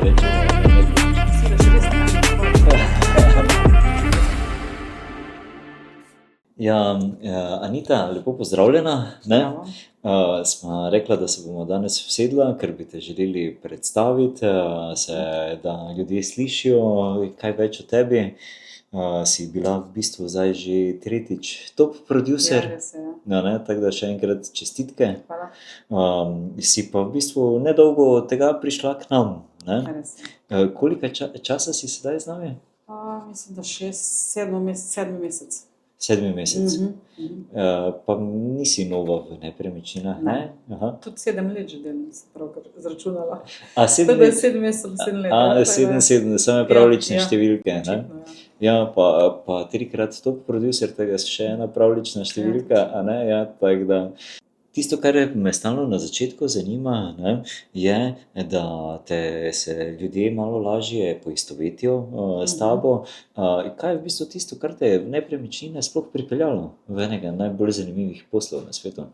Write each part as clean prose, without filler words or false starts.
rečemo Si da še res Ja, Anita, lepo pozdravljena. Ne? Zdravo. Sva rekla, da se bomo danes usedla, ker bi te želeli predstaviti, da ljudje slišijo kaj več o tebi. Si bila v bistvu zdaj že tretjič top producer, Ja, res je, ja. no, ne? Tako da še enkrat čestitke. Hvala. Si pa v bistvu nedolgo od tega prišla k nam. Ne? Res je. Koliko časa si sedaj z nami? Mislim, da 7. mesec. 7. mesec. Pa nisi nova v nepremičninah, ne? Ne. Aha. Tudi 7 let že delam, sem pravkar izračunala. A 7 Tako da je let? 7 mesecev, 7 let. A, 7, same pravlične Ja, številke, ne? očitno, ja. Ja, pa trikrat top producer, tega je še ena pravlična številka, a ne? Ja, tako da. Tisto, kar me stalno na začetku zanima, ne, je, da te se ljudje malo lažje poistovetijo s tabo. Kaj je v bistvu tisto, kar te je v nepremičnine sploh pripeljalo v enega najbolj zanimivih poslov na svetu?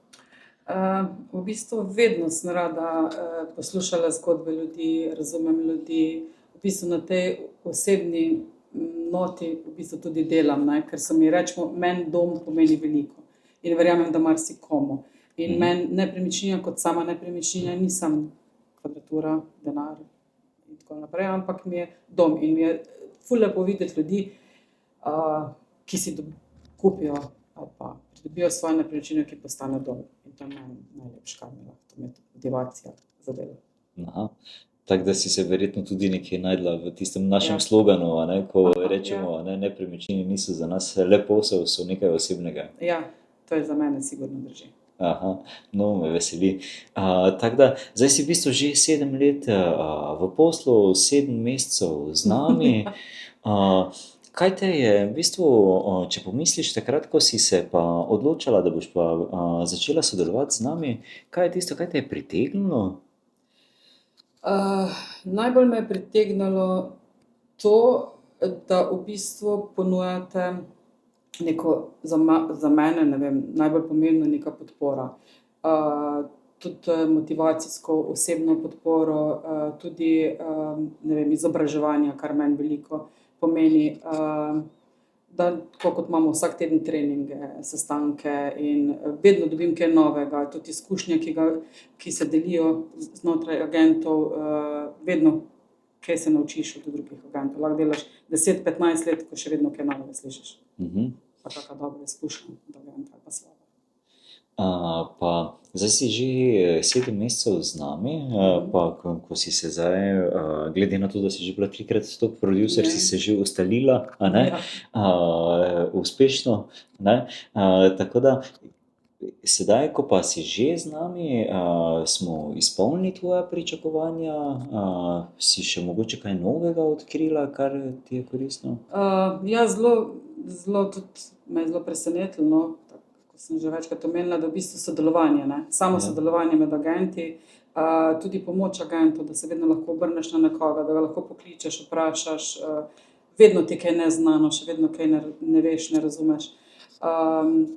V bistvu vedno sem rada poslušala zgodbe ljudi, razumem ljudi. V bistvu na tej osebni noti v bistvu tudi delam, ne, ker so mi rečemo, meni dom pomeni veliko. In verjamem, da marsikomu. In meni nepremičnina kot sama nepremičnina ni samo kvadratura, denar in tako naprej, ampak mi je dom in mi je ful lepo videti ljudi, ki si kupijo ali pa pridobijo svojo nepremičnino, ki postane dom. In to je meni najlepše, kar mi lahko, to mi je motivacija za delo. Aha. Tako da si se verjetno tudi nekje najdla v tistem našem Ja. sloganu, a ne, ko Aha, rečemo, a ne, nepremičnine niso za nas le posel, so nekaj osebnega. Ja, to je za mene sigurno drži. Aha, no, me veseli. Tako da, zdaj si v bistvu že 7 let v poslu, 7 mesecev z nami. Kaj te je v bistvu, če pomisliš takrat, ko si se pa odločala, da boš pa začela sodelovati z nami, kaj je tisto, kaj te je pritegnilo? Najbolj me je pritegnilo to, da v bistvu ponujate neko, za mene, ne vem, najbolj pomembno neka podpora. Tudi motivacijsko, osebno podporo, tudi, ne vem, izobraževanja, kar meni veliko pomeni. Da, tako kot imamo vsak teden treninge, sestanke in vedno dobim kaj novega, tudi izkušnje, ki se delijo znotraj agentov, vedno kaj se naučiš od drugih agentov. Lahko delaš 10-15 let, ko še vedno kaj novega slišiš. Pa kakšna dobra izkušnja od agenta ali pa slaba. Pa zdaj si že 7 mesecev z nami, pa ko si se zdaj, glede na to, da si že bila 3-krat top producer, si se že ustalila, a ne, uspešno, ne, tako da sedaj, ko pa si že z nami, smo izpolnili tvoja pričakovanja, si še mogoče kaj novega odkrila, kar ti je koristno? Ja, zelo tudi me je zelo presenetilo, no, tako sem že večkrat omenila, da v bistvu sodelovanje, ne, samo sodelovanje med agenti, tudi pomoč agentov, da se vedno lahko obrneš na nekoga, da ga lahko pokličeš, vprašaš, vedno ti je kaj neznano, še vedno kaj ne veš, ne razumeš.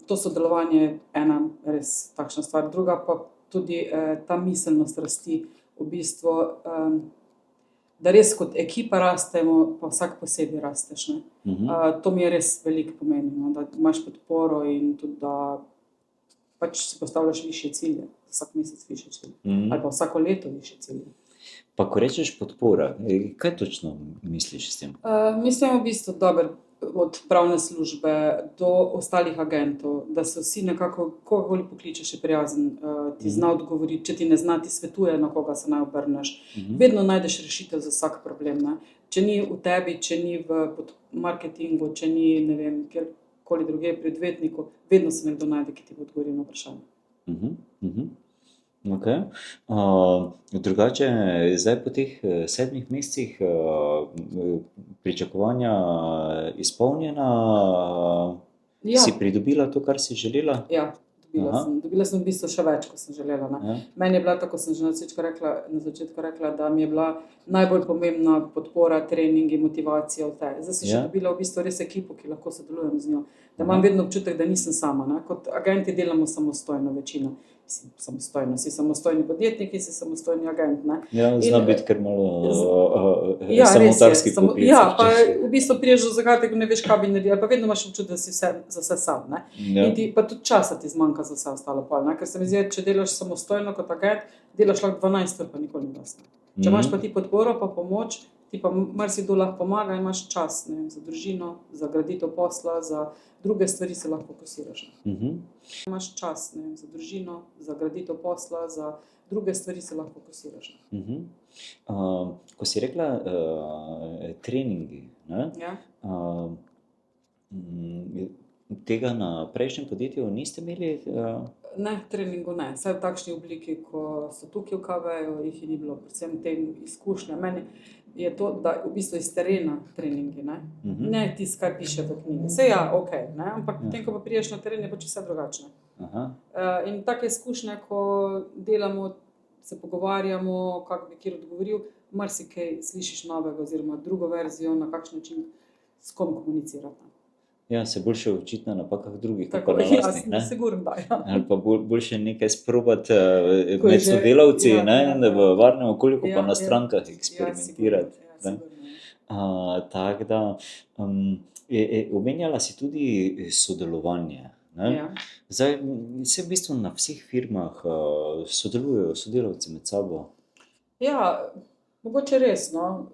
To sodelovanje je ena res takšna stvar. Druga pa tudi ta miselnost rasti, v bistvu, da res kot ekipa rastemo, pa vsak posebej rasteš, ne. To mi je res veliko pomeni, no, da imaš podporo in tudi, da pač si postavljaš višje cilje, vsak mesec višje cilje. Ali pa vsako leto višje cilje. Pa ko rečeš podpora, kaj točno misliš s tem? Mislim v bistvu dobro, od pravne službe do ostalih agentov, da so vsi nekako, kogarkoli pokličeš, je prijazen, ti zna odgovoriti, če ti ne zna, ti svetuje, na koga se naj obrneš. Vedno najdeš rešitev za vsak problem, ne. Če ni v tebi, če ni v marketingu, če ni, ne vem, kjerkoli drugje pri odvetniku, vedno se nekdo najde, ki ti bo odgovoril na vprašanje. Okej. Drugače, zdaj po teh 7 mesecih pričakovanja izpolnjena, Ja. si pridobila to, kar si želela? Ja, dobila sem v bistvu še več, kot sem želela, ne. Meni je bila, tako kot sem že na začetku rekla, da mi je bila najbolj pomembna podpora, treningi, motivacija v tej. Zdaj sem še dobila v bistvu res ekipo, ki lahko sodelujem z njo. Da imam vedno občutek, da nisem sama, ne. Kot agenti delamo samostojno večino. mislim, samostojno, si samostojni podjetnik in si samostojni agent. Ne? Ja, zna In, biti kar malo Ja, res je. samotarski poklic. Ja, pa včasih. v bistvu priješ do zagatek, ne veš, kaj bi naredil, ali pa vedno imaš občutek, da si za vse sam. Ne? Ja. In ti pa tudi časa ti zmanjka za vse ostalo pol, ne? Ker se mi zdi, če delaš samostojno kot agent, delaš lahko 12 ur, pa nikoli ni dosti. Če imaš pa ti podporo, pa pomoč, ti pa marsikdo lahko pomaga in imaš čas, ne vem, za družino, za graditev posla, za druge stvari se lahko fokusiraš. Imaš čas, ne vem, za družino, za graditev posla, za druge stvari se lahko fokusiraš. Ko si rekla treningi, ne? Ja. Tega na prejšnjem podjetju niste imeli? Ne, treningu ne. Vse v takšni obliki, ko so tukaj v KV-ju, jih ni bilo, predvsem te izkušnje. Meni je to, da v bistvu iz terena treningi, ne, ne tisto, kar piše v knjigi. Vse ja, ok, ne, ampak potem, ko pa priješ na teren, je pač vse drugačne. In take izkušnje, ko delamo, se pogovarjamo, kako bi kjer odgovoril, marsikaj slišiš novega oziroma drugo verzijo, na kakšen način s kom komunicirati. Ja, se boljše učiti na napakah drugih, Tako, kot pa na lastnih, ne? sigurno da, ja. Ali pa boljše nekaj sprobati Ko je med že- sodelavci, ja, ne, ja, da v ja. varnem okolju, pa Ja, na ja. strankah Ja, eksperimentirati. sigurno, ne. sigurno. Tako da, omenjala si tudi sodelovanje. Ne? Ja. Zdaj, se v bistvu na vseh firmah sodelujejo sodelavci med sabo. Ja, mogoče res, no.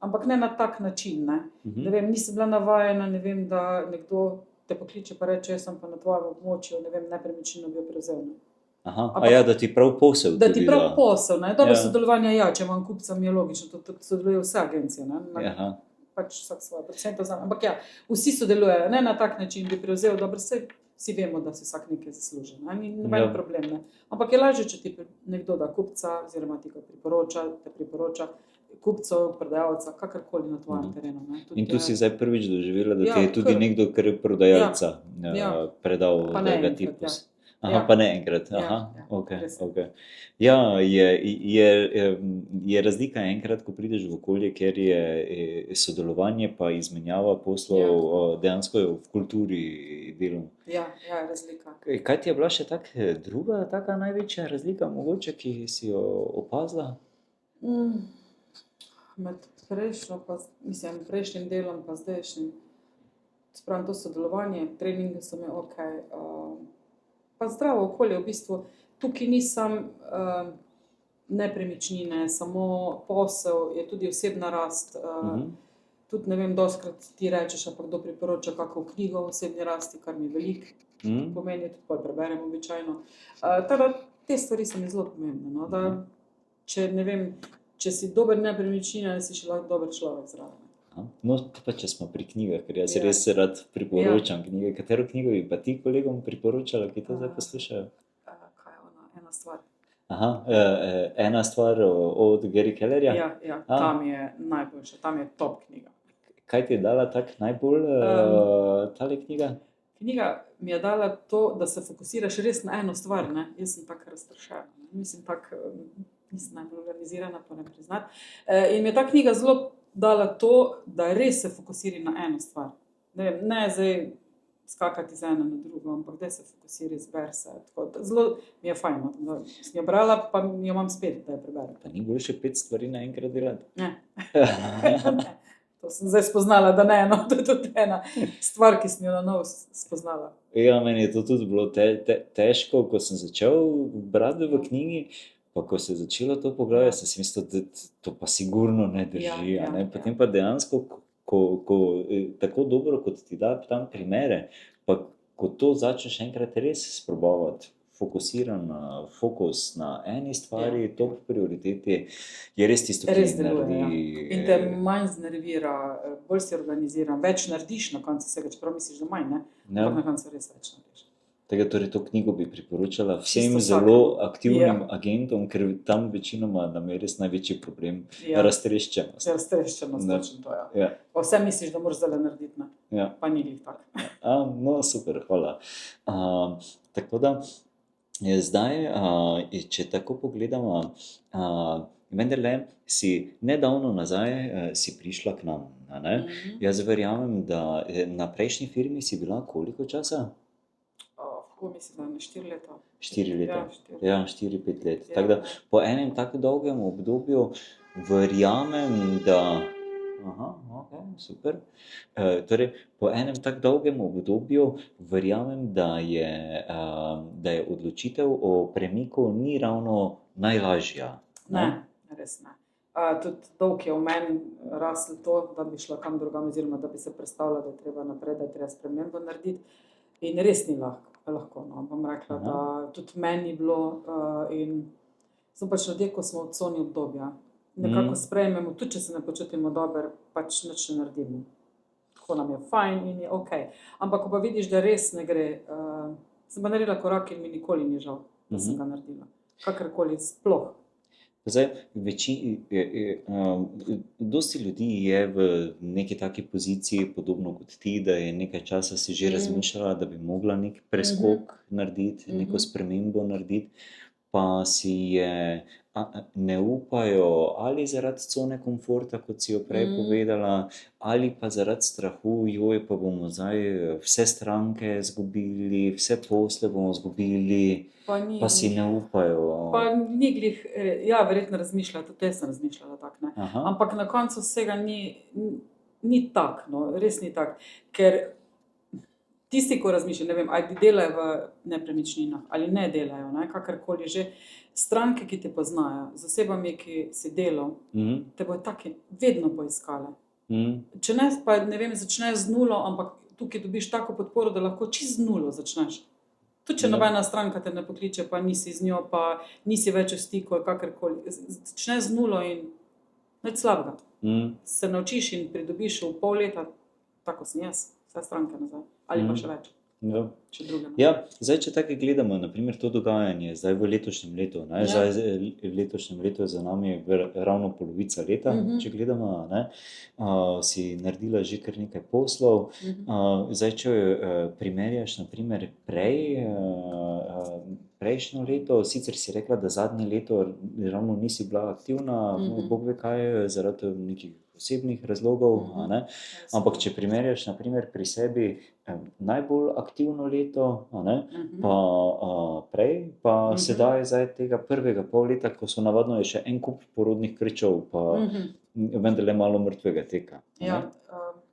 Ampak ne na tak način, ne. Ne vem, nisem bila navajena, ne vem, da nekdo te pokliče pa reče, jaz sem pa na tvojem območju, ne vem, nepremičnino bi jo prevzel. Ne. Aha, Ampak- ja, da ti prav posel Da tudi ti prav posel, ne. Dobro, Ja. sodelovanje ja, če imam kupca, mi je logično, tudi sodelujejo vse agencije, ne. Aha. Pač vsak svoje procente vzame. Ampak ja, vsi sodelujejo, ne na tak način bi prevzel, dobro, vsi vemo, da si vsak nekaj zasluži, ne, ni noben Ja. problem, ne. Ampak je lažje, če ti nekdo da kupca, oziroma ti ga priporoča kupcev, prodajalca, kakorkoli na tvojem terenu, ne. Tudi In tu si zdaj prvič doživela, da Ja, ti je tudi kar. nekdo, kar je prodajalca Ja. predal, Pa da ne ga enkrat, ti ja. Aha, Ja. pa ne enkrat. Ja, Aha, ja, okej, res je. okej. Ja, je razlika enkrat, ko prideš v okolje, kjer je sodelovanje pa izmenjava poslov dejansko je v kulturi dela. Ja, ja, razlika. Kaj ti je bila še druga taka največja razlika mogoče, ki si jo opazila? Med prejšnjim delom pa zdajšnjim, spravim to sodelovanje, treningi so mi ok, pa zdravo okolje v bistvu, tukaj nisem nepremičnine, samo posel, je tudi osebna rast, tudi ne vem, dostikrat ti rečeš, ali pa kdo priporoča kakšno knjigo o osebni rasti, kar mi veliko pomeni, tudi pol preberem običajno. Tako da te stvari so mi zelo pomembne, no, da če ne vem, če si dober nepremičnina, si še lahko dober človek zraven. No, pa če smo pri knjigah, ker jaz Ja. res rad priporočam knjige. Katero knjigo bi pa ti kolegom priporočala, ki to zdaj poslušajo? Kaj je ona, ena stvar? Aha, Ena stvar od Gary Kellerja. Ja, tam je najboljša, tam je top knjiga. Kaj ti je dala tako najbolj tale knjiga? Knjiga mi je dala to, da se fokusiraš res na eno stvar, ne. Jaz sem tako razpršena, mislim nisem najbolj organizirana, moram priznati. In mi je ta knjiga zelo dala to, da res se fokusiri na eno stvar. Ne vem, ne zdaj skakati z ene na drugo, ampak da se fokusiri, izberi se. Tako, zelo mi je fajn, da sem jo brala, pa jo imam spet, da jo preberem. Pa ni boljše 5 stvari naenkrat delati? Ne. To sem zdaj spoznala, da ne, no, to je tudi ena stvar, ki sem jo na novo spoznala. Ja, meni je to tudi bilo težko, ko sem začel brati v knjigi, pa ko se je začelo to poglavje, sem si mislil, da to pa sigurno ne drži. Ja, ne. ja. Potem pa dejansko, ko tako dobro, kot ti da tam primere, pa ko to začneš enkrat res sprobavati, fokus na eni stvari, top prioriteti, je res tisto, ki Res deluje, naredi. In te manj znervira, bolj si organiziran, več narediš na koncu vsega, čeprav misliš, da manj, ne? Ja. Ampak na koncu res več narediš. Tega, torej to knjigo bi priporočala vsem Čisto zelo vsakemu. aktivnim Ja. agentom, ker tam večinoma nam je res največji problem Ja. raztreščenost. Raztreščenost, Ne. točno to, ja. Ja, Pa vse misliš, da moraš zdaj narediti, ne? ja. Pa ni glih tako. No, super, hvala. Tako da zdaj, če tako pogledamo, vendarle si nedavno nazaj si prišla k nam, a ne? Jaz verjamem, da na prejšnji firmi si bila koliko časa? Mislim, da na 4 leta. 4 leta. Ja, 4. Ja, 4-5 let. Ja. Tako da po enem tako dolgem obdobju verjamem, da... Aha, ok, super. Torej, po enem tako dolgem obdobju verjamem, da je odločitev o premiku ni ravno najlažja. Ne, res ne. Tudi dolg je v meni rasel to, da bi šla kam drugam, oziroma da bi se predstavila, da je treba naprej, da je treba spremembo narediti. In res ni lahko, no. Bom rekla, Aha. da tudi meni ni bilo in smo pač ljudje, ko smo v coni obdobja. Nekako sprejmemo, tudi če se ne počutimo dobro, pač nič ne naredimo. Tako nam je fajn in je ok. Ampak ko pa vidiš, da res ne gre, sem pa naredila korak in mi nikoli ni žal, da sem ga naredila. Kakorkoli, sploh. Zdaj, dosti ljudi je v neki taki poziciji, podobno kot ti, da je nekaj časa si že razmišljala, da bi mogla nek preskok narediti, neko spremembo narediti, pa si je ne upajo ali zaradi cone komforta, kot si jo prej povedala, ali pa zaradi strahu, joj, pa bomo zdaj vse stranke izgubili, vse posle bomo izgubili, pa si ne upajo. Pa ni glih, ja, verjetno razmišljala, tudi jaz sem razmišljala tako, ne. Aha. Ampak na koncu vsega ni tako, no, res ni tako, ker tisti, ko razmišljajo, ne vem, ali delajo v nepremičninah ali ne delajo, ne, kakorkoli že, stranke, ki te poznajo, z osebami, ki si delal, te bojo take vedno poiskale. Če ne, pa ne vem, začneš z nulo, ampak tukaj dobiš tako podporo, da lahko čisto z nulo začneš. Tudi če nobena stranka te ne pokliče, pa nisi z njo, pa nisi več v stiku, kakorkoli. Začneš z nulo in nič slabega. Se naučiš in pridobiš v pol leta, tako sem jaz, vse stranke nazaj. Ali pa še več, Ja. če druge. Ja, zdaj, če tako gledamo, naprimer to dogajanje zdaj v letošnjem letu, ne, zdaj v letošnjem letu je za nami ravno polovica leta, če gledamo, ne, si naredila že kar nekaj poslov. Zdaj, če primerjaš naprimer prejšnjo leto, sicer si rekla, da zadnje leto ravno nisi bila aktivna, Bog ve kaj, zaradi nekih osebnih razlogov, a ne, ampak če primerjaš naprimer pri sebi najbolj aktivno leto, a ne, pa prej, pa sedaj zdaj tega prvega pol leta, ko so navadno je še en kup porodnih krčev, pa vendarle malo mrtvega teka. Ja,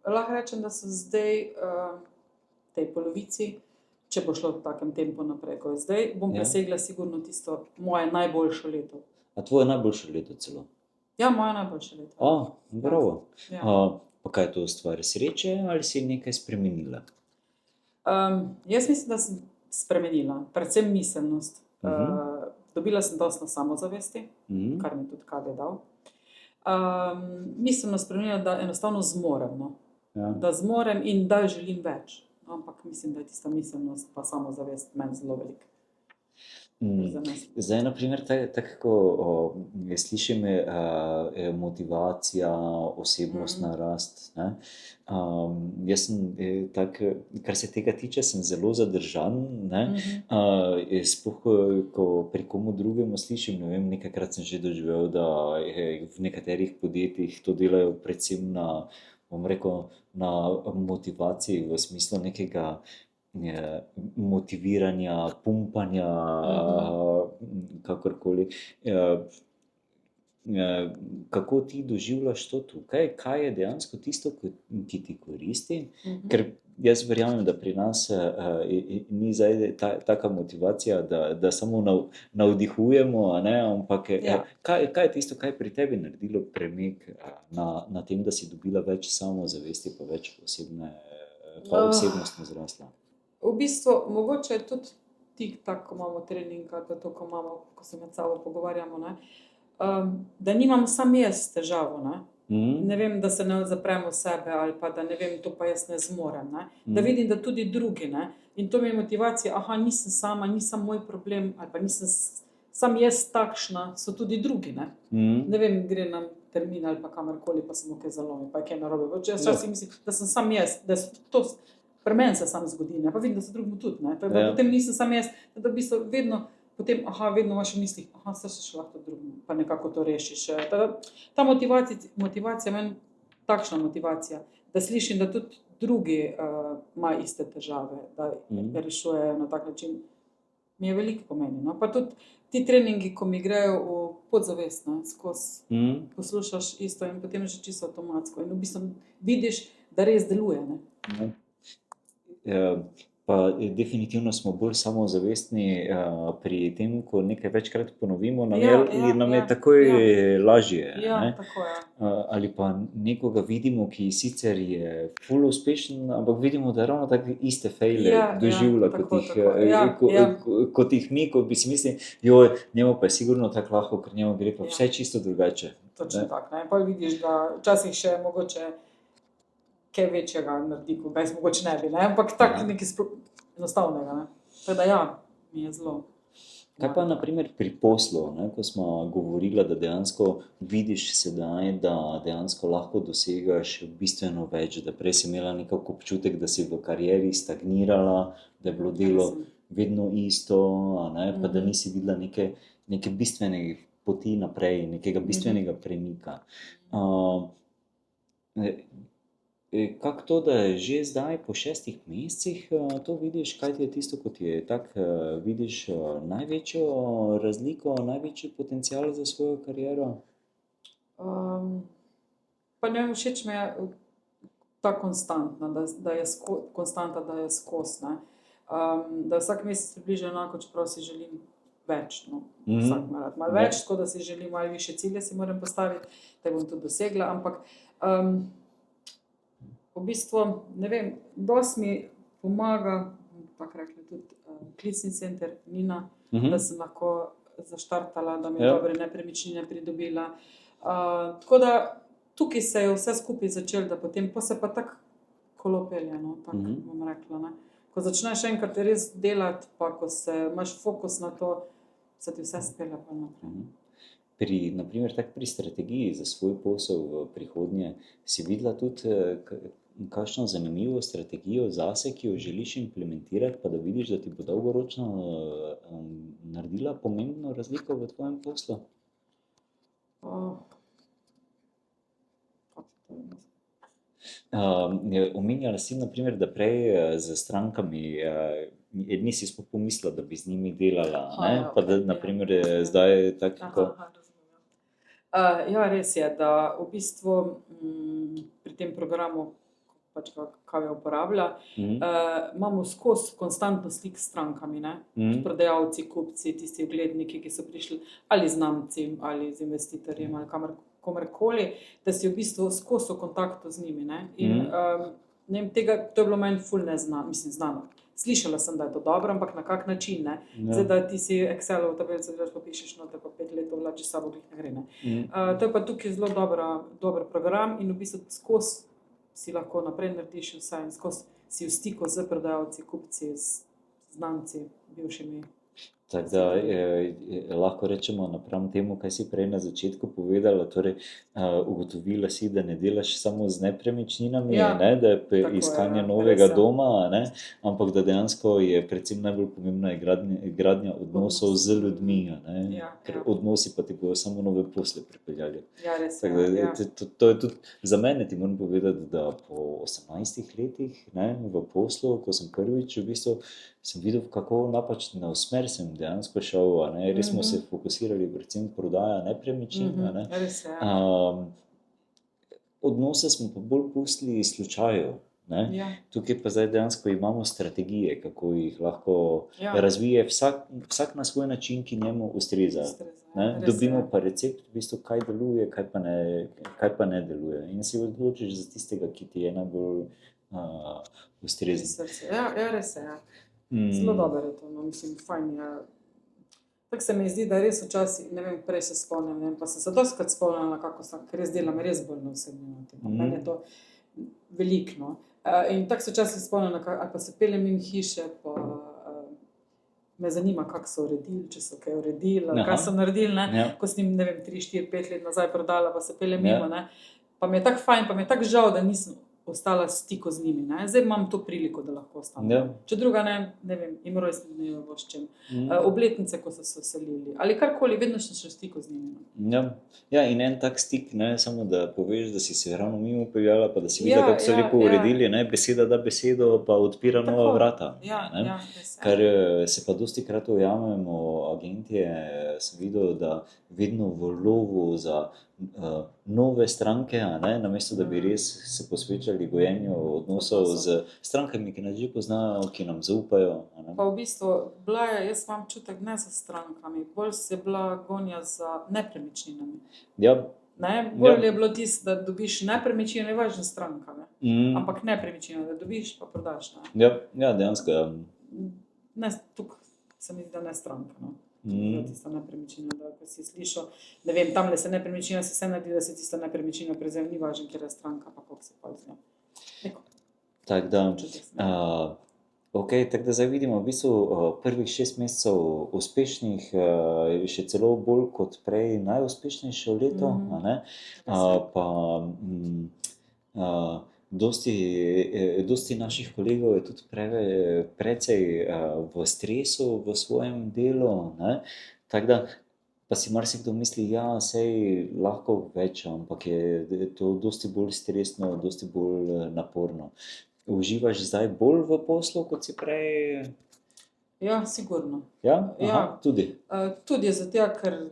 lahko rečem, da sem zdaj v tej polovici, če bo šlo v takem tempu naprej, ko je zdaj, bom presegla sigurno tisto moje najboljše leto. A tvoje najboljše leto celo? Ja, moje najboljše leto. Bravo. Ja. Pa kaj je to stvar sreče ali si nekaj spremenila? Jaz mislim, da sem spremenila, predvsem miselnost. Dobila sem dosti na samozavesti, kar mi tudi KD dal. Miselnost spremenila, da enostavno zmorem, no. Da zmorem in da želim več. Ampak mislim, da je tista miselnost pa samozavest meni zelo velika. Zdaj, naprimer, tako ko slišim motivacija, osebnostna rast, ne? Jaz sem tak, kar se tega tiče, sem zelo zadržan, ne? Sploh, ko pri komu drugemu slišim, ne vem, nekajkrat sem že doživel, da v nekaterih podjetjih to delajo predvsem na, bom rekel, na motivaciji v smislu nekega motiviranja, pumpanja, kakorkoli. Kako ti doživljaš to tukaj? Kaj je dejansko tisto, ki ti koristi? Ker jaz verjamem, da pri nas ni zdaj taka motivacija, da samo navdihujemo, a ne, ampak kaj je tisto, kaj je pri tebi naredilo premik na tem, da si dobila več samozavesti, pa več osebnostno zrasla? V bistvu, mogoče je tudi tik-tak, ko imamo trening, ali pa to, ko se med sabo pogovarjamo, ne, da nimam sam jaz težavo, ne. Ne vem, da se ne zapremo v sebe, ali pa da ne vem, to pa jaz ne zmorem, ne. Da vidim, da tudi drugi, ne. In to mi je motivacija, nisem sama, ni samo moj problem, ali pa nisem sam jaz takšna, so tudi drugi, ne. Ne vem, gre nam termin ali pa kamorkoli, pa se mu kaj zalomi, pa je kaj narobe. Jaz včasih mislim, da sem sam jaz, da je to pri meni se samo zgodi, ne, pa vidim, da se drugemu tudi, ne, tako da potem nisem sam jaz, da v bistvu vedno, potem, vedno imaš v mislih, se še lahko drugemu, pa nekako to rešiš. Ta motivacija meni, takšna motivacija, da slišim, da tudi drugi imajo iste težave, da rešujejo na tak način, mi je veliko pomeni. No? Pa tudi ti treningi, ko mi grejo v podzavest, ne, skozi poslušaš isto in potem že čisto avtomatsko. In v bistvu vidiš, da res deluje. Ne? Pa definitivno smo bolj samozavestni pri tem, ko nekaj večkrat ponovimo, nam je takoj lažje. Tako je. Ali pa nekoga vidimo, ki sicer je ful uspešen, ampak vidimo, da ravno tako iste fejle doživlja, kot jih mi, ko bi si mislili, njemu pa je sigurno tako lahko, ker njemu gre pa vse čisto drugače. Točno tako. Pa vidiš, da včasih še mogoče kaj večjega naredi, ko ga jaz mogoče ne bi, ampak tako nekaj enostavnega. Ne? Tako da mi je zelo. Kaj pa naprimer pri poslu, ko smo govorili, da dejansko vidiš sedaj, da dejansko lahko dosegaš bistveno več, da prej si imela nekako občutek, da si v karieri stagnirala, da je bilo delo vedno isto, pa da nisi videla neke bistvene poti naprej, nekega bistvenega premika. Kako to, da je že zdaj po 6 mesecih to vidiš, kaj ti je tisto, ko ti je tako vidiš največjo razliko, največji potencial za svojo kariero? Pa ne vem, všeč mi je ta konstantna, da je konstanta, da je skozi. Da vsak mesec približno enako, čeprav si želim več. Vsak ima rad malo več, tako da si želim malo više cilje, si moram postaviti, da bom tudi dosegla, ampak v bistvu, ne vem, dosti mi pomaga, tako rekli, tudi klicni center Nina, da sem lahko zaštartala, da mi je dobre nepremičnine pridobila. Tako da tukaj se je vse skupaj začelo, da potem pa se pa tako kolo pelje, tako bom rekla. Ko začneš enkrat res delati, pa ko imaš fokus na to, se ti vse spelje pa naprej. Naprimer, tako pri strategiji za svoj posel v prihodnje, si videla tudi kakšno zanimivo strategijo zase, ki jo želiš implementirati, pa da vidiš, da ti bo dolgoročno naredila pomembno razliko v tvojem poslu? Omenjala si, naprimer, da prej z strankami nisi sploh pomislila, da bi z njimi delala, pa da naprimer zdaj tako. Res je, da v bistvu pri tem programu, pač kaj jo uporablja, imamo skozi konstantno stik s strankami, prodajalci, kupci, tisti ogledniki, ki so prišli ali znamci, ali z investitorjem, ali komerkoli, da si v bistvu skozi v kontaktu z njimi. In ne vem, to je bilo meni ful znano. Slišala sem, da je to dobro, ampak na kak način, Zdaj, da ti si Excelov tabelico pa pišeš noter, pa 5 let vlači sabo, glih ne gre, To je pa tukaj zelo dober program in v bistvu skozi si lahko naprej narediš vse in skozi si v stiku z prodajalci, kupci, z znanci, bivšimi. Tako da lahko rečemo napram temu, kaj si prej na začetku povedala, torej ugotovila si, da ne delaš samo z nepremičninami, da je iskanje novega doma, ampak da dejansko je predvsem najbolj pomembna gradnja odnosov z ljudmi, ker odnosi pa ti bojo samo nove posle pripeljali. Res je. To je tudi za mene, ti moram povedati, da po 18 letih v poslu, ko sem prvič v bistvu sem videl, kako napačno smer sem dejansko šel, res smo se fokusirali predvsem prodaja nepremičnin, odnose smo pa bolj pustili slučaju, Tukaj pa zdaj dejansko imamo strategije, kako jih lahko razvije vsak na svoj način, ki njemu ustreza. Dobimo pa recept, v bistvu, kaj deluje, kaj pa ne deluje in si odločiš za tistega, ki ti je najbolj ustrezen. Res je, Zelo dobro je to, mislim, fajn je. Tako se mi zdi, da res včasih, ne vem, prej se spomnim, pa sem se dostikrat spomnila, kako sem, ker res delam res bolj na osebni. Meni je to veliko. In tako se včasih spomnim, ali pa se peljem in hiše, pa me zanima, kako so uredili, če so kaj uredili, kaj so naredili, ko sem jim, ne vem, 3, 4, 5 let nazaj prodala, pa se peljem mimo, pa mi je tako fajn, pa mi je tako žal, da nisem ostala v stiku z njimi. Ne? Zdaj imam to priliko, da lahko ostanem. Ja. Če druga ne vem, im rojstni dnevi voščim, Mm. obletnice, ko so se vselili, ali karkoli, vedno sem še v stiku z njimi. No. Ja. Ja, in en tak stik, ne samo da poveš, da si se ravno mimo peljala, pa da si videla, kako so lepo uredili, ne, beseda da besedo, pa odpira Tako, nova vrata. Ja, Ne. ja, res je. Kar se pa dosti krat ujamemo, agentje, sem videl, da vedno v lovu za nove stranke, a ne, namesto da bi res se posvečali gojenju odnosov z strankami, ki nas že poznajo, ki nam zaupajo. A ne. Pa v bistvu, jaz imam čutek ne za strankami, bolj je bila gonja za nepremičninami. Ja. Ne? Bolj je bilo tisto, da dobiš nepremičnino, ne važno stranka, ne? Ampak nepremičnino, da dobiš pa prodaš. Ne? Ja, dejansko. Ja. Ne, tukaj se mi zdi, da ne stranka. No? Tista nepremičnina, da ko si slišal, ne vem, tamle se nepremičnina se vse naredi, da se tista nepremičnina prevzema, ni važno, kjer je stranka, pa koliko se pa z njo. Neko. Tako da, Občutek sem. ok, tako da zdaj vidimo v bistvu prvih 6 mesecev uspešnih, še celo bolj kot prej najuspešnejše leto, a ne? Pa dosti naših kolegov je tudi precej v stresu v svojem delu, ne? Tako da pa si marsikdo misli, ja, sej lahko več, ampak je to dosti bolj stresno, dosti bolj naporno. Uživaš zdaj bolj v poslu, kot si prej? Ja, sigurno. Ja? Aha, Ja. tudi. Tudi zato, ker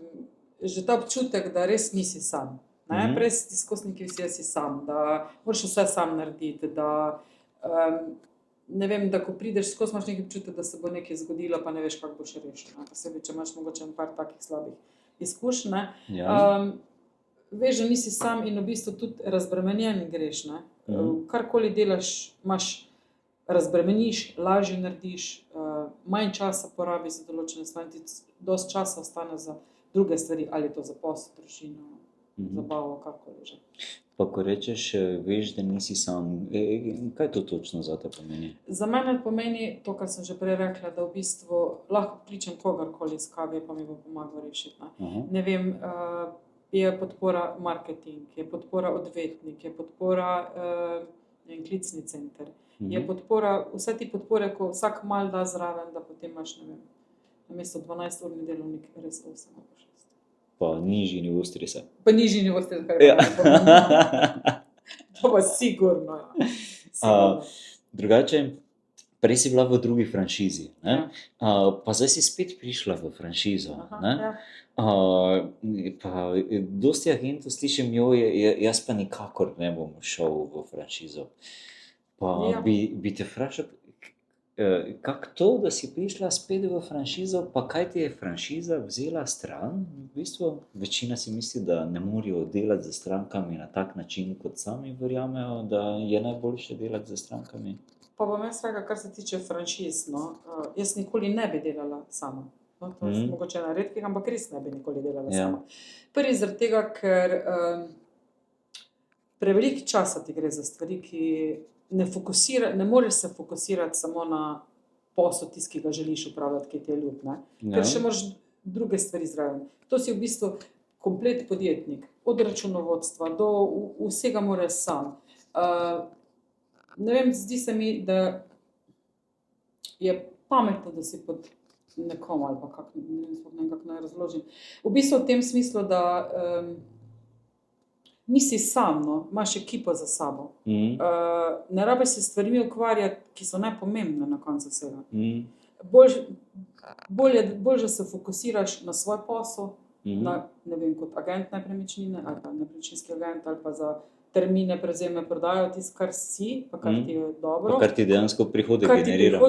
že ta občutek, da res nisi sam. Ne? Prej si ti skozi neki vsi, si sam, da moraš vse sam narediti, da ne vem, da ko prideš skozi, imaš neki občutek, da se bo nekaj zgodilo, pa ne veš, kako boš rešil. Posebej, če imaš mogoče par takih slabih izkušenj. Ne? Ja. Veš, da nisi sam in v bistvu tudi razbremenjen greš. Ne? Karkoli delaš, razbremeniš, lažje narediš, manj časa porabiš za določene stvari, dosti časa ostane za druge stvari, ali je to za posel, družino, zabavo, karkoli že. Pa ko rečeš, veš, da nisi sam, kaj to točno za te pomeni? Za mene pomeni to, kar sem že prej rekla, da v bistvu lahko kličem kogarkoli iz KB, pa mi bo pomagal rešiti. Ne, ne vem, je podpora marketing, je podpora odvetnik, je podpora klicni center, je podpora, vse ti podpore, ko vsak mal da zraven, da potem imaš, ne vem, namesto 12-urni delovnik, res 8 ali 6. Pa nižji nivo stresa. Pa nižji nivo stresa, kaj Ja. To pa sigurno. Ja. Sigurno. Drugače, prej si bila v drugi franšizi, ne? Ja. Pa zdaj si spet prišla v franšizo. Aha, Ne? ja. Pa dosti agentov slišim, jaz pa nikakor ne bom šel v franšizo. Pa Ja. bi te vprašal, kako to, da si prišla spet v franšizo, pa kaj ti je franšiza vzela stran? V bistvu večina si misli, da ne morejo delati z strankami na tak način, kot sami verjamejo, da je najboljše delati z strankami. Pa bom jaz rekla, kar se tiče franšiz, no, jaz nikoli ne bi delala sama. No, to je mogoče ena redkih, ampak res ne bi nikoli delala sama. Prvi zaradi tega, ker preveliko časa ti gre za stvari, ki ne moreš se fokusirati samo na posel, tisti, ki ga želiš upravljati, ki ti je ljub, ne? Ker še moraš druge stvari zraven. To si v bistvu komplet podjetnik, od računovodstva do vsega moraš sam. Ne vem, zdi se mi, da je pametno, da si pod nekom ali pa kako, ne vem, kako naj razložim. V bistvu v tem smislu, da nisi sam, no, imaš ekipo za sabo. Ne rabiš se s stvarmi ukvarjati, ki so nepomembne na koncu vsega. Bolje se fokusiraš na svoj posel, na, ne vem, kot agent nepremičnine ali pa nepremičninski agent ali pa za termine, prevzeme, prodajo, tisto, kar si, pa kar ti je dobro. Pa kar ti dejansko prihodek Kar ti generira.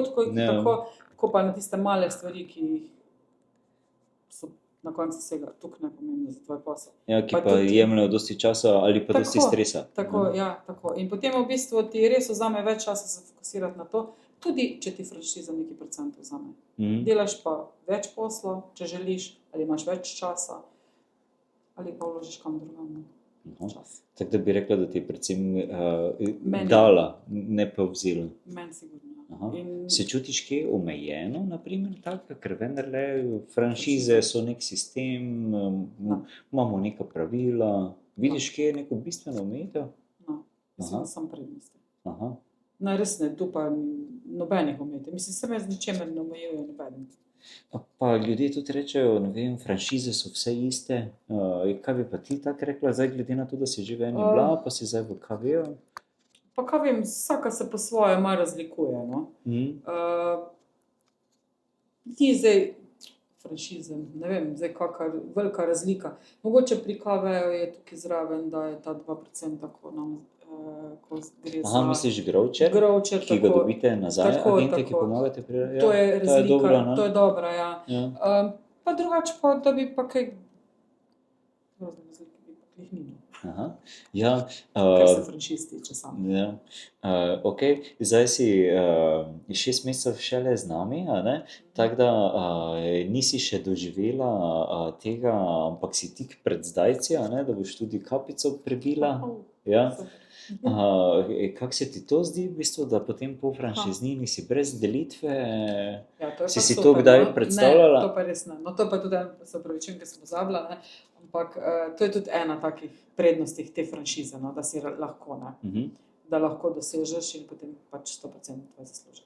tako pa na tiste male stvari, ki so na koncu vsega tukaj nepomembne za tvoj posel. Ja, ki Pa pa tudi- jemljejo dosti časa ali pa dosti Tako, stresa. Tako, ja, tako. In potem v bistvu ti res vzame več časa se fokusirati na to, tudi če ti franšiza nekaj procentov vzame. Delaš pa več posla, če želiš, ali imaš več časa, ali pa vložiš kam drugam čas. Tako da bi rekla, da ti je predvsem Meni. dala, ne pa vzela. Meni sigurno. Aha. In Se čutiš kje omejeno, naprimer, tako, ker vendarle franšize so nek sistem, imamo neka pravila. Vidiš, kje je neko bistveno omejitev? no, Mislim, Aha. da sam prednosti. Aha. No, res ne, tu pa nobenih omejitev. Mislim, se me z ničemer ne omejuje nobenih. Pa ljudje tudi rečejo, ne vem, franšize so vse iste. Kaj bi pa ti tako rekla, zdaj glede na to, da si že v eni bila, pa si zdaj v KV-ju? Pa kaj vem, vsaka se po svoje malo razlikuje. No? Ni zdaj franšize, ne vem, zdaj kakšna velika razlika. Mogoče pri KV-ju je tukaj zraven, da je ta 2%, ko gre Aha, za misliš Grovčer, Grovčer, ki ga tako. dobite nazaj, Tako, agente, ki tako. pomagate pri... To je razlika, dobra, ne? to je dobra, ja. Ja. Pa drugače pa, da bi pa kaj grozne razlike bi pa klih ni. Aha. Ja, Kar se franšiz tiče samo. ja. Ok, zdaj si 6 mesecev šele z nami, a ne? Tako da nisi še doživela tega, ampak si tik pred zdajci, a ne? Da boš tudi kapico prebila. Ja. Kako se ti to zdi, v bistvu, da potem po franšiznini si brez delitve? Ja, to je Si pa si super, to kdaj no? predstavljala? Ne, to pa res ne. No, to pa tudi, se opravičujem, ker sem pozabila, ne? Ampak to je tudi ena takih prednosti te franšize, no? Da si lahko, ne? Da lahko dosežeš in potem pač 100% tvoj zaslužek.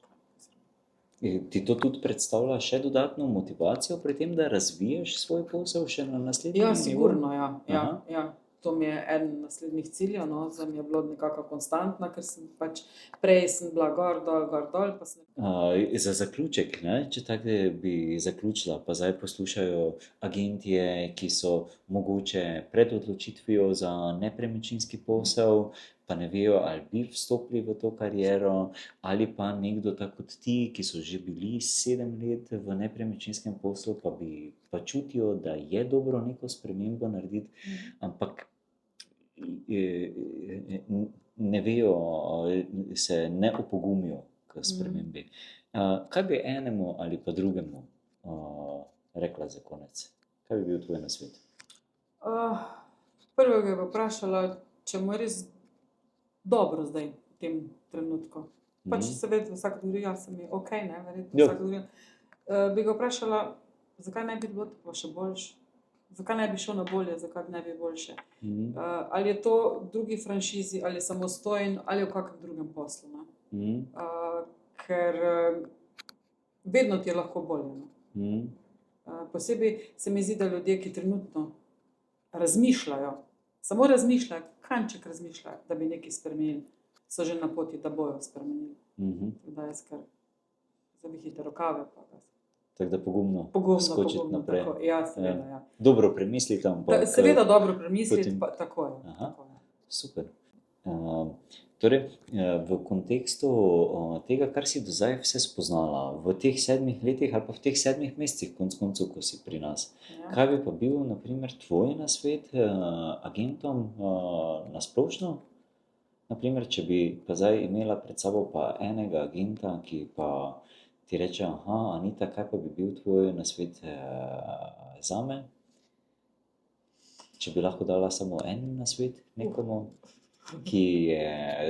Ti to tudi predstavlja še dodatno motivacijo pri tem, da razviješ svoj posel še na naslednji Ja, nivo? sigurno, ja. Aha. Ja. To mi je eden naslednjih ciljev, no, zdaj mi je bilo nekako konstantna, ker sem pač prej sem bila gor, dol, pa sem... Za zaključek, ne, če tako bi zaključila, pa zdaj poslušajo agentje, ki so mogoče pred odločitvijo za nepremičninski posel, pa ne vejo, ali bi vstopili v to kariero, ali pa nekdo tako kot ti, ki so že bili 7 let v nepremičninskem poslu, pa čutijo, da je dobro neko spremembo narediti, ampak ne vejo, se ne opogumijo k spremembi. Kaj bi enemu ali pa drugemu rekla za konec? Kaj bi bil tvoj nasvet? Prvega bi vprašala, če mu je res dobro zdaj v tem trenutku. Pač seveda vsak govori, ja, se mi je ok, ne, verjetno vsak govori. Bi ga vprašala, zakaj ne bi bilo tako še boljše? Zakaj ne bi šel na bolje, zakaj ne bi boljše? Ali je to v drugi franšizi, ali je samostojen, ali v kakšnem drugem poslu, ne? Ker vedno ti je lahko bolje, ne? Posebej se mi zdi, da ljudje, ki trenutno razmišljajo, samo razmišljajo, kanček razmišljajo, da bi nekaj spremenili, so že na poti, da bojo spremenili. Da je skar zavihite rokave, pa da se... Tako da pogumno skočiti naprej. Tako. Ja, seveda, ja. Dobro premisliti, ampak... Seveda dobro premisliti, pa tako je. Aha, super. Torej, v kontekstu tega, kar si do zdaj vse spoznala, v teh 7 letih ali pa v teh 7 mesecih, konec koncev, ko si pri nas, kaj bi pa bil, na primer, tvoj nasvet agentom na splošno? Naprimer, če bi pa zdaj imela pred sabo pa enega agenta, ki pa ti reče, aha, Anita, kaj pa bi bil tvoj nasvet zame? Če bi lahko dala samo en nasvet nekomu, ki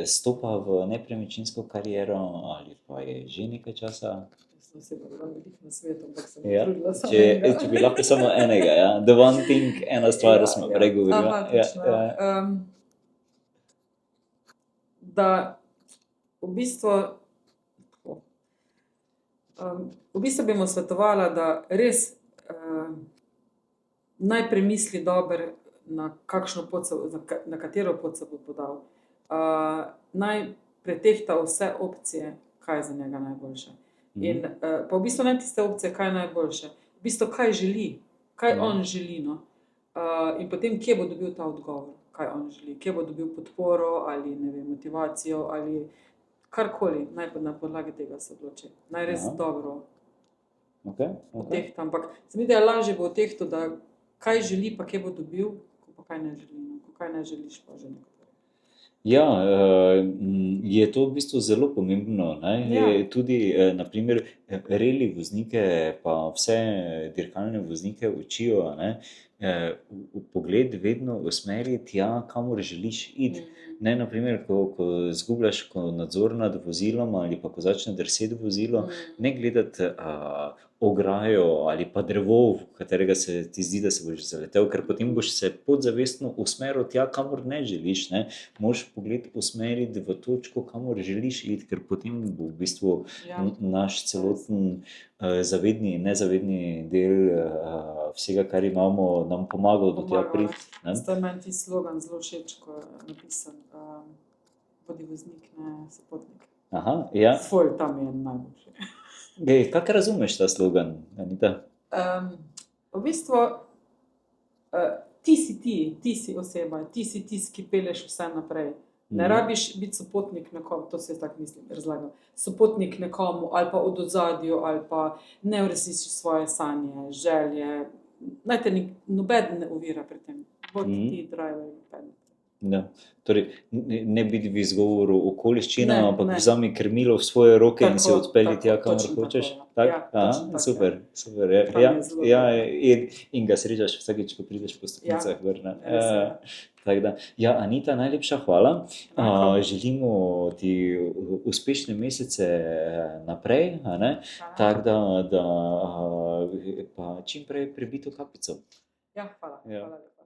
stopa v nepremičninsko kariero ali pa je že nekaj časa. Sem se bila veliko na svetu, ampak sem trudila samo enega. Če bi lahko samo enega, ja. The one thing, ena stvar, smo prej govorila. Aha, točno. Da v bistvu bi mu svetovala, da res naj premisli dobro, na katero pot se bo podal. Naj pretehta vse opcije, kaj je za njega najboljše. In pa v bistvu ne tiste opcije, kaj je najboljše. V bistvu, kaj želi, kaj on želi, no. In potem, kje bo dobil ta odgovor, kaj on želi, kje bo dobil podporo ali, ne vem, motivacijo ali karkoli, naj na podlagi tega se odloči. Naj res dobro tehta. Ampak se mi, da je lažje bo tehto, da kaj želi, pa kje bo dobil, ko pa kaj ne želi. Ko kaj ne želiš, pa že nekaj. Ja, je to v bistvu zelo pomembno, ne? Ja. Tudi, naprimer, reli voznike pa vse dirkalne voznike učijo, ne? Pogled vedno usmeri tja, kamor želiš iti. Ne, naprimer, ko izgubljaš nadzor nad vozilom ali pa ko začne drseti vozilo, ne gledati, ograjo ali pa drevo, v katerega se ti zdi, da se boš zaletel, ker potem boš se podzavestno usmeril tja, kamor ne želiš. Ne? Moraš pogled usmeriti v točko, kamor želiš iti, ker potem bo v bistvu Ja. naš celoten zavedni in nezavedni del vsega, kar imamo, nam pomagal do tja priti. Ne? Zdaj meni ti slogan zelo všeč, ko je napisan, bodi voznik, ne sopotnik. Aha, ja. Ful, tam je najboljši. Kako razumeš ta slogan, Anita? V bistvu, ti si oseba, ti si tisti, ki peleš vse naprej. Ne rabiš biti sopotnik nekomu, to se jaz tako mislim, razlagam. Sopotnik nekomu ali pa od ozadju ali pa ne uresničiš svoje sanje, želje. Naj te nobeden ne ovira pri tem. Bodi ti driver in pedal. Ja. Torej, ne biti v izgovoru okoliščina, Ne, ampak ne. vzami krmilo v svoje roke in se Tako, odpelji tako, tja, kamor točno hočeš. tako, Tak? ja. Ja, točno tako, Super, ja. super. Tam Ja, je zelo ja, dobro. in ga srečaš vsakič, ko prideš po stopnicah Ja, gor. Ne? res je. Tako da, ja, Anita, najlepša hvala. Enako. Želimo ti uspešne mesece naprej, a ne? Hvala. Tako da pa čim prej prebito kapico. Ja, hvala. Ja. Hvala lepa.